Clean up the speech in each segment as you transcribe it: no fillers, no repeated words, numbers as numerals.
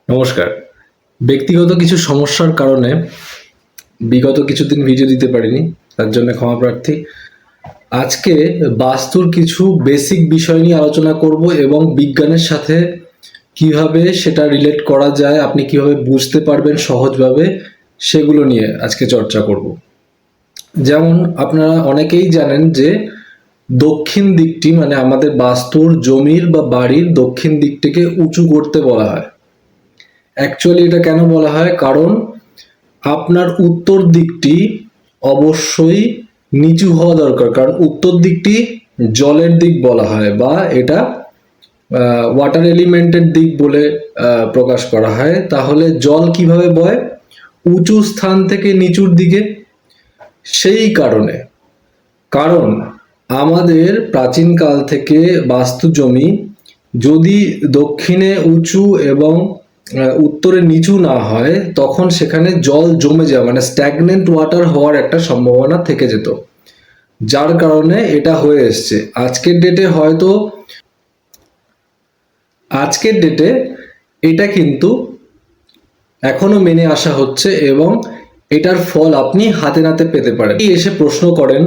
নমস্কার। ব্যক্তিগত কিছু সমস্যার কারণে বিগত কিছুদিন ভিডিও দিতে পারিনি, তার জন্য ক্ষমা প্রার্থী। আজকে বাস্তুর কিছু বেসিক বিষয় নিয়ে আলোচনা করব এবং বিজ্ঞানের সাথে কিভাবে সেটা রিলেট করা যায়, আপনি কিভাবে বুঝতে পারবেন সহজভাবে, সেগুলো নিয়ে আজকে চর্চা করব। যেমন আপনারা অনেকেই জানেন যে দক্ষিণ দিকটি মানে আমাদের বাস্তুর জমির বা বাড়ির দক্ষিণ দিকটিকে উঁচু করতে বলা হয়। অ্যাকচুয়ালি এটা কেন বলা হয়? কারণ আপনার উত্তর দিকটি অবশ্যই নিচু হওয়া দরকার, কারণ উত্তর দিকটি জলের দিক বলা হয় বা এটা ওয়াটার এলিমেন্টের দিক বলে প্রকাশ করা হয়। তাহলে জল কিভাবে বয়? উঁচু স্থান থেকে নিচুর দিকে। সেই কারণে, কারণ আমাদের প্রাচীনকাল থেকে বাস্তু জমি যদি দক্ষিণে উঁচু এবং উত্তরে নিচু না হয়, তখন সেখানে জল জমে যায়, মানে স্ট্যাগনেন্ট ওয়াটার হওয়ার একটা সম্ভাবনা থেকে যেত, যার কারণে এটা হয়ে এসছে। আজকের ডেটে এটা কিন্তু এখনো মেনে আসা হচ্ছে এবং এটার ফল আপনি হাতে নাতে পেতে পারেন। এসে প্রশ্ন করেন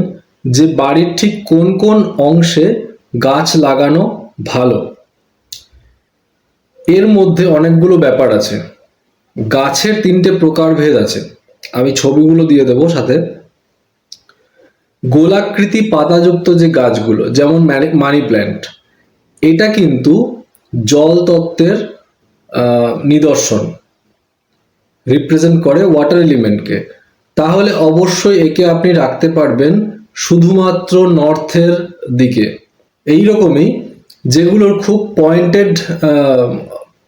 যে বাড়ির ঠিক কোন কোন অংশে গাছ লাগানো ভালো। এর মধ্যে অনেকগুলো ব্যাপার আছে। গাছের তিনটে প্রকারভেদ আছে, আমি ছবিগুলো দিয়ে দেবো সাথে। গোলাকৃতি পাতাযুক্ত যে গাছগুলো, যেমন মানি প্ল্যান্ট, এটা কিন্তু জল তত্ত্বের নিদর্শন, রিপ্রেজেন্ট করে ওয়াটার এলিমেন্টকে। তাহলে অবশ্যই একে আপনি রাখতে পারবেন শুধুমাত্র নর্থের দিকে। এইরকমই যেগুলোর খুব পয়েন্টেড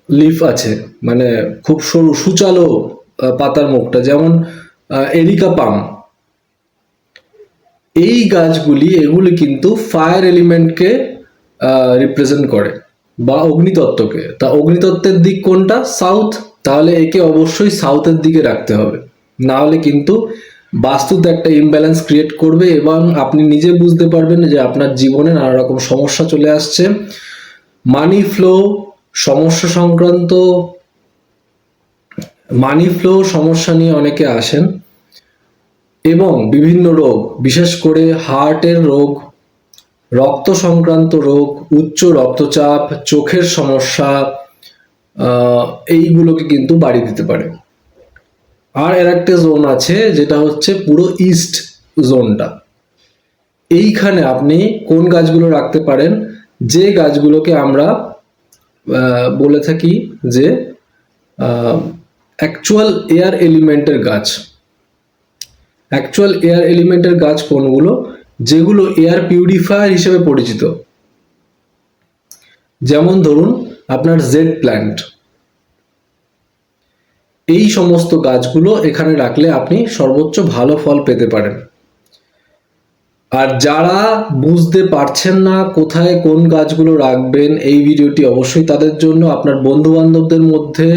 লিফ আছে, মানে খুব সরু সুচালো পাতার মুখটা, যেমন এরিকা পাম, এই গাছগুলি এগুলি কিন্তু ফায়ার এলিমেন্টকে রিপ্রেজেন্ট করে বা অগ্নিতত্ত্বকে। তা অগ্নিতত্ত্বের দিক কোনটা? সাউথ। তাহলে একে অবশ্যই সাউথের দিকে রাখতে হবে, না হলে কিন্তু বাস্তুতে একটা ইমব্যালেন্স ক্রিয়েট করবে এবং আপনি নিজে বুঝতে পারবেন যে আপনার জীবনে নানা রকম সমস্যা চলে আসছে। মানি ফ্লো সমস্যা নিয়ে অনেকে আসেন এবং বিভিন্ন রোগ, বিশেষ করে হার্টের রোগ, রক্ত সংক্রান্ত রোগ, উচ্চ রক্তচাপ, চোখের সমস্যা, এইগুলোকে কিন্তু বাড়িয়ে দিতে পারে। আর এর একটা জোন আছে যেটা হচ্ছে পুরো ইস্ট জোনটা। এইখানে আপনি কোন গাছগুলো রাখতে পারেন? যে গাছগুলোকে আমরা বলে থাকি যে অ্যাকচুয়াল এয়ার এলিমেন্টের গাছ। অ্যাকচুয়াল এয়ার এলিমেন্টের গাছ কোনগুলো? যেগুলো এয়ার পিউরিফায়ার হিসেবে পরিচিত। যেমন ধরুন আপনার জেড প্ল্যান্ট, এই সমস্ত গাছগুলো এখানে রাখলে আপনি সর্বোচ্চ ভালো ফল পেতে পারেন। আর যারা বুঝতে পারছেন না কোথায় কোন গাছগুলো রাখবেন, এই ভিডিওটি অবশ্যই তাদের জন্য। আপনার বন্ধু বান্ধবদের মধ্যে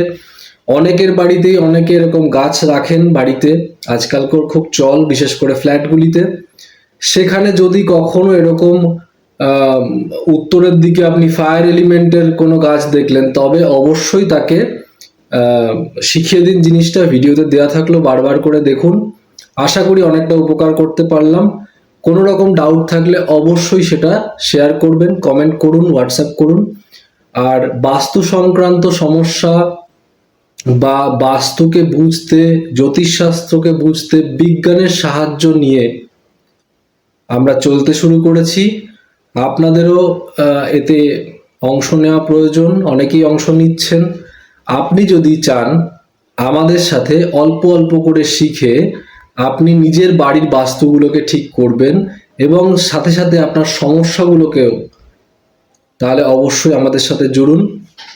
অনেকের বাড়িতেই অনেকে এরকম গাছ রাখেন বাড়িতে, আজকালকার খুব চল, বিশেষ করে ফ্ল্যাটগুলিতে। সেখানে যদি কখনো এরকম উত্তরের দিকে আপনি ফায়ার এলিমেন্টের কোনো গাছ দেখলেন, তবে অবশ্যই তাকে শিখিয়ে দিন জিনিসটা। ভিডিওতে দেওয়া থাকলো, বারবার করে দেখুন। আশা করি অনেকটা উপকার করতে পারলাম। কোনো রকম ডাউট থাকলে অবশ্যই সেটা শেয়ার করবেন, কমেন্ট করুন, হোয়াটসঅ্যাপ করুন। আর বাস্তু সংক্রান্ত সমস্যা বা বাস্তুকে বুঝতে, জ্যোতিষশাস্ত্রকে বুঝতে বিজ্ঞানের সাহায্য নিয়ে আমরা চলতে শুরু করেছি। আপনাদেরও এতে অংশ নেওয়া প্রয়োজন, অনেকেই অংশ নিচ্ছেন। আপনি যদি চান আমাদের সাথে অল্প অল্প করে শিখে আপনি নিজের বাড়ির বাস্তুগুলোকে ঠিক করবেন এবং সাথে সাথে আপনার সমস্যাগুলোকেও, তাহলে অবশ্যই আমাদের সাথে জুড়ুন।